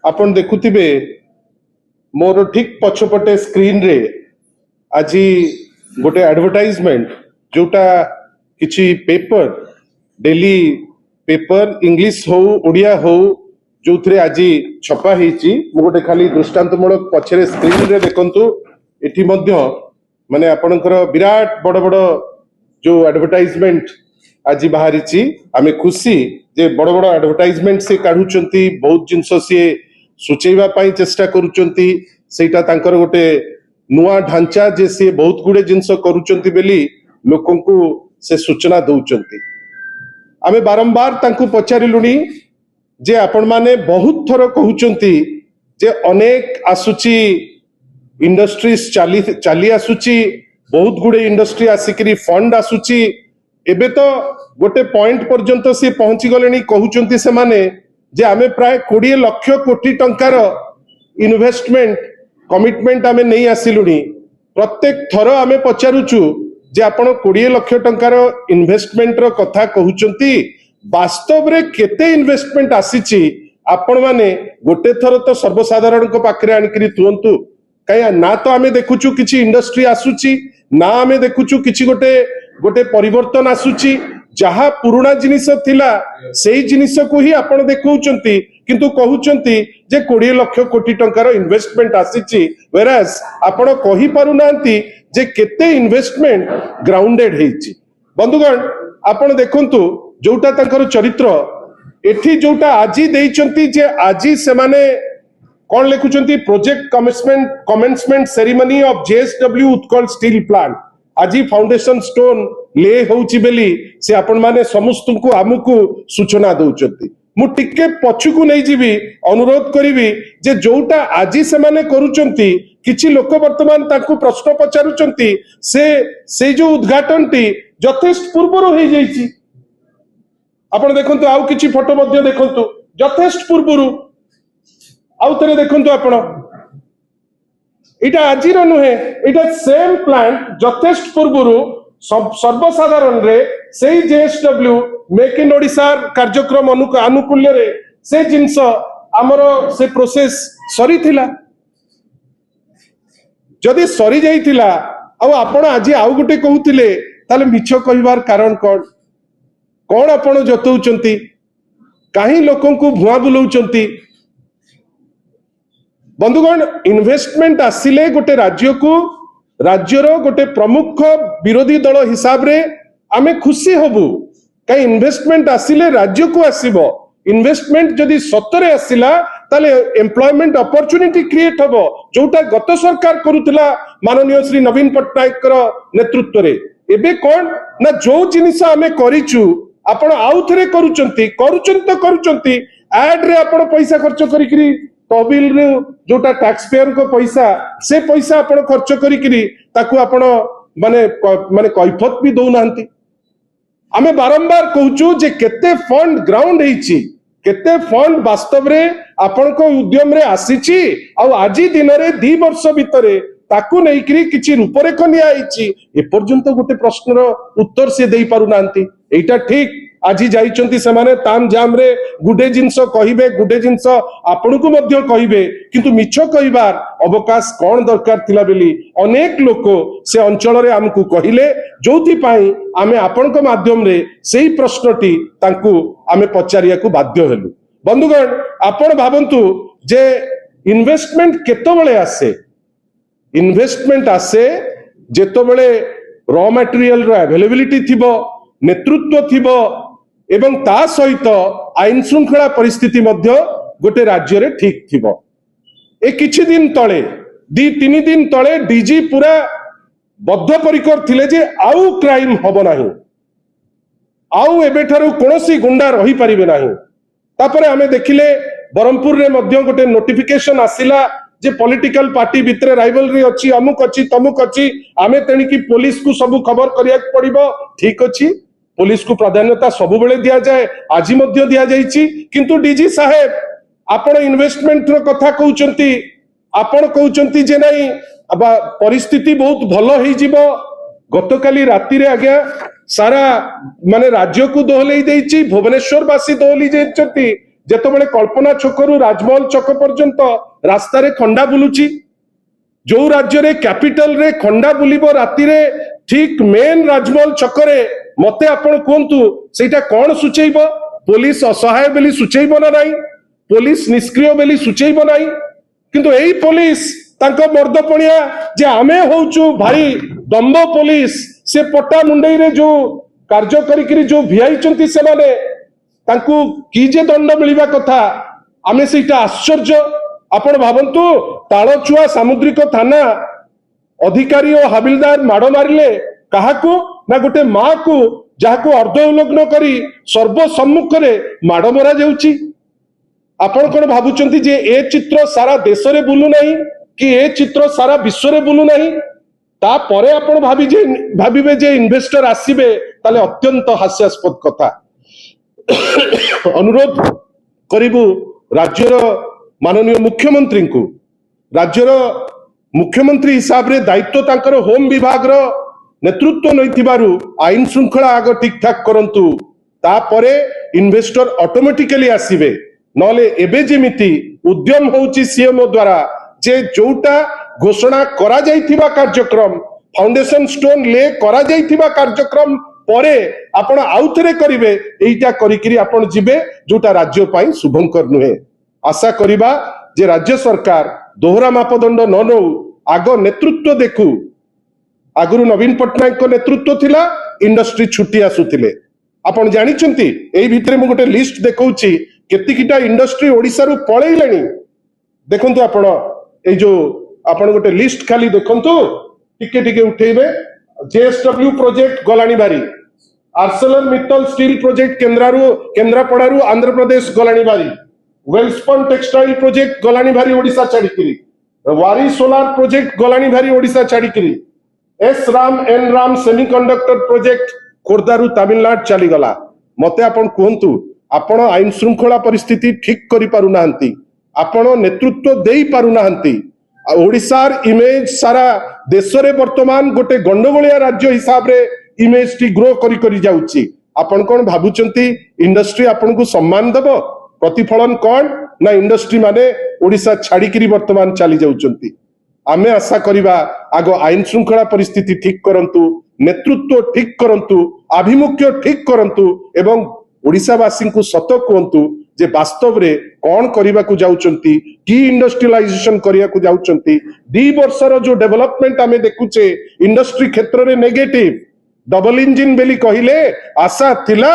आपण देखुथिबे मोर ठीक पछपटे स्क्रीन रे आज गोटे एडवर्टाइजमेंट जोटा किछि पेपर डेली पेपर इंग्लिश हो ओडिया हो जो थे आज छपा होती गोटे खाली दृष्टांतमूलक पछरे स्क्रीन रे देखंतु एठी मध्य माने आपणकर विराट बड़ बड़ जो एडवर्टाइजमेंट आज बाहरी आमे खुशी जे बड़ बड़ एडवर्टाइजमेंट से काढुचंती बहुत जिंस सी सुचेवा पाई चेष्टा करूचंती सेटा तांकर गोटे नुआ ढांचा जे सी बहुत गुडे जिंस करूचंती बेली लोकन को से सूचना दउचंती। आमे बारंबार तांकु पचारिलुनी जे आपण माने बहुत थर कहउचंती जे अनेक आसुची इंडस्ट्रीज चाली आसुची बहुत गुडे इंडस्ट्री आसिकरी फंड आसुची एबे तो गोटे पॉइंट पर्यंत से पहुंची गलेनी कहउचंती से माने जे आमे प्राय 20 लाख कोटी टंकार इन्वेस्टमेंट कमिटमेंट आमे नहीं आसिलुनी प्रत्येक थर आमे पचारुचु जे आपण 20 लाख टंकार इन्वेस्टमेंट रो कथा कहउचंती वास्तव रे केते इन्वेस्टमेंट आसीची आपण माने गोटे थर तो सर्वसाधारण को पाखरे आनिकरी तुंतु कया ना तो आमे देखुचु किछि इंडस्ट्री आसुची ना आमे देखुचु किछि गोटे गोटे परिवर्तन आसुची जहा पुराना जिनिस थिला सेही जिनिस को ही आपण देखौचंती किंतु कहउचंती जे 20 लाख कोटी टंकार इन्वेस्टमेंट आसीची वेरास आपण कहि पारु नांती जे केते इन्वेस्टमेंट ग्राउंडेड हेची। बंधुगण आपण देखंतु जोटा तांकर चरित्र एठी जोटा आजी देइचंती जे आजी से माने कोन लेखुचंती project commencement ceremony of JSW Utkal steel plant आज फाउंडेशन स्टोन ले होउची बेली से आपण माने समस्त को आमुकु सूचना दउचंती। मु टिके पछुकु नै जीवी अनुरोध करिवि जे जोटा आज से माने करूचंती किछि लोक वर्तमान ताकु प्रश्न पचारुचंती से जो उद्घाटनटी यथेष्ट पूर्वरो हो जाइछि आपण देखंतु आउ किछि फोटो मध्ये देखंतु यथेष्ट पूर्वरो आउ थरे देखंतु आपण इटा आजिर नुहे इटा सेम प्लांट यथेष्ट पूर्वरु सर्वसाधारण रे सेही जेएसडब्ल्यू मेक इन ओडिशा कार्यक्रम अनुकूल्य रे से जिंस आमर से प्रोसेस सरी थिला जदि सरी जाइथिला आ आपण आज आउ गुटे कहउतिले ताले मिछ कहिवार कारण कोन आपण जतौचंती काहे लोकन को भुआ बुलौचंती। बंधुगण इन्वेस्टमेंट आसिले गोटे राज्यर गोटे प्रमुख विरोधी दल हिसाब रे आमे खुशी हबु कई इन्वेस्टमेंट आसिले राज्य को आसीबो इन्वेस्टमेंट जदि सतरे आसिला ताले एम्प्लॉयमेंट अपॉर्चुनिटी क्रिएट हबो जोटा गत सरकार करूतला माननीय श्री नवीन पट्टनायक नेतृत्व रे एबे कोन ना जो जिनिस आमे करिचु आपण आउ थरे करूचंती एड रे आपण पैसा खर्च करिकरी तहबिल रे जोटा टैक्स पेयर को पैसा से पैसा आपण खर्च करिकरी ताकू आपण माने कैफत भी दउ नांती। आमे बारंबार कहूचु जे केते फंड ग्राउंड हेची केते फंड वास्तव रे आपण को उद्यम रे आसीची आ आजी दिन रे 2 वर्ष भितरे ताकू नैकरी किछि रूपरेख निया आइची ए पर्यंत गोटे प्रश्नर उत्तर से देई पारु नांती। एटा ठीक आज जाइचंती से माने ताम जाम रे गुडे जिंस कहिबे गुडे जिंस आपण को मध्य कहिबे किंतु मिछ कहिबार अवकाश कोन दरकार थिला बेली अनेक लोक से अंचल रे हमकु कहिले जोथि पाई आमे आपण को माध्यम रे सेही प्रश्नटी तांकु आमे पचारिया को बाध्य हेलु। बंधुगण आपण भाबंतु जे इन्वेस्टमेंट केतबेले आसे इन्वेस्टमेंट आसे जेतबेले रॉ मटेरियल रो अवेलेबिलिटी थिबो नेतृत्व थिबो एवं ता सहित आईन श्रृंखला परिस्थिति मध्य गोटे राज्य रे ठीक थिबो। ए किछि दिन तळे 2-3 दिन तळे डीजी पूरा बद्धपरिकर थिले जे आउ क्राइम हबो नाही आउ एबेठारु कोनोसी गुंडा रही परिबे नाही। तापरे हमें देखिले बरमपुर रे मध्य गोटे नोटिफिकेशन आसिला जे पॉलिटिकल पार्टी भितरे राइवलरी अछि अमुक अछि तमुक अछि आमे तेणी की पुलिस को सब खबर करिया पड़िबो ठीक अछि पुलिस को प्राधान्यता सब बेले दिया जाए आज मध्य दिया जाइछि किंतु डीजी साहेब आपण इन्वेस्टमेंट रो कथा कहउचंती आपण कहउचंती जे नाही परिस्थिति बहुत भलो होई जिवो गतकाली राति रे आज्ञा सारा माने राज्य को दोहलई देइछि भुवनेश्वर वासी दोहली जेचंती ଯେତେବେଳେ କଳ୍ପନା ଛକରୁ ରାଜମହଲ ଛକ ପର୍ଯ୍ୟନ୍ତ ରାସ୍ତାରେ ଖଣ୍ଡା ବୁଲୁଛି, जो राज्य रे कैपिटल रे खंडा बुलिबो राति रे ठीक मेन राजमहल छकरे मते आपण कहंतु सेटा कोन सुचैबो? पुलिस असहाय बेली सुचैबो ना नाही, पुलिस निष्क्रिय बेली सुचैबो नाही, किंतु एई पुलिस तांको मर्दपणिया जे आमे होउचु भारी दम्ब पुलिस से पट्टा मुंडई रे जो कार्य करिकरी जो भिआइचंती से माने तांकू की जे दंड मिलिबा कथा आमे सेटा आश्चर्य। आपण भावंतु तालचुआ सामुद्रिक थाना अधिकारी और हाबिलदार माड़ मारिले काहाकू ना गोटे माँ को जहाको अर्ध उल्लग्न करी सर्वसम्मुख रे माड़ मरा जाउची। आपण कोन भाबुचंती जे ए चित्र सारा देश रे बुलु नाही कि ए चित्र सारा विश्व रे बुलु नाही? ता परे आपण भाबिबे जे इन्वेस्टर आसीबे ताले अत्यंत हास्यास्पद कथा। अनुरोध करिबु राज्यर माननीय मुख्यमंत्री को, राज्यर मुख्यमंत्री हिसाब रे दायित्व तांकर होम विभाग रो नेतृत्व नैथिबारु आईन श्रृंखला आग ठीक ठाक करंतु, ता परे इन्वेस्टर ऑटोमेटिकली आसीबे। नले एबे जेमिति उद्यम होउची सीएमओ द्वारा जे जोटा घोषणा करा जाइथिबा कार्यक्रम फाउंडेशन स्टोन ले करा जाइथिबा कार्यक्रम परे आपण आउथरे करिवे, एइटा करिकरी आपण जिबे जोटा राज्य पई शुभंकर नुहे। आशा करिबा जे राज्य सरकार दोहरा मापदंड न नौ आग नेतृत्व देखु। आगुरु नवीन पट्टनायक को नेतृत्व थिला, इंडस्ट्री छुट्टी आसुथिले। आपण जानिचंती एई भितरे मु गोटे लिस्ट देखौची केतिकिटा इंडस्ट्री ओडिसा रु पळैलानी। देखंतु आपण ए जो आपण गोटे लिस्ट खाली देखंतु टिके टिके उठेइबे। जेएसडब्ल्यू प्रोजेक्ट गलानी बारी, आर्सेलर मित्तल स्टील प्रोजेक्ट केंद्रापड़ारू आंध्र प्रदेश गलानी बारी, वेलस्पन टेक्सटाइल प्रोजेक्ट गलानी भारी ओडिशा छाड़िकी, वारी सोलार प्रोजेक्ट गलानी भारी ओडिशा छाड़िकी, SRAM and RAM semiconductor project खोर्धारू तमिलनाडु चली गला। मते आपण कहंतु आपण आईन श्रृंखला परिस्थिति ठीक करि पारु नाहंती, आपण नेतृत्व देई पारु नाहंती। ओडिशार इमेज सारा देश रे वर्तमान गोटे गंडगोलिया राज्य हिसाब रे इमेज टी ग्रो करी करी जाउची। आपण कोन भाबुचंती इंडस्ट्री आपण को सम्मान देबो? प्रतिफलन कौन ना इंडस्ट्री माने ओडिशा छाड़िकी वर्तमान चली जाउचंती। आमे आशा करिबा आगो आईन श्रृंखला परिस्थिति ठीक करंतु, नेतृत्व ठीक करंतु, आभिमुख्य ठीक करंतु एवं ओडिशावासी को सत कहंतु जे वास्तव रे कौन करिबा को जाउचंती, की इंडस्ट्रियलाइजेशन करिया को जाउचंती। 2 वर्षर जो डेवलपमेंट आमे देखुचे इंडस्ट्री क्षेत्र रे नेगेटिव डबल इंजिन बेली कहिले आशा थिला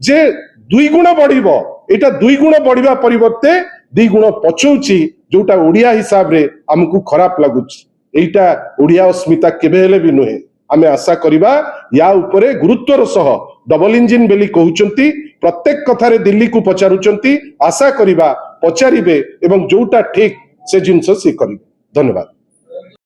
जे 2 गुण बढ़िबो, एटा 2 गुण बढ़िबा परिवर्ते 2 गुण पछौची, जोटा ओडिया हिसाब रे हमकु खराब लागुची। एटा ओडिया अस्मिता केबे हेले भी नुहे। आमे आशा करिबा या उपरे गुरुत्वर सह डबल इंजिन बेली कहउचंती, प्रत्येक कथारे दिल्ली को पचारुचंती, आशा करिबा पचारिबे एवं जोटा ठीक से जिंस से करिबे। धन्यवाद।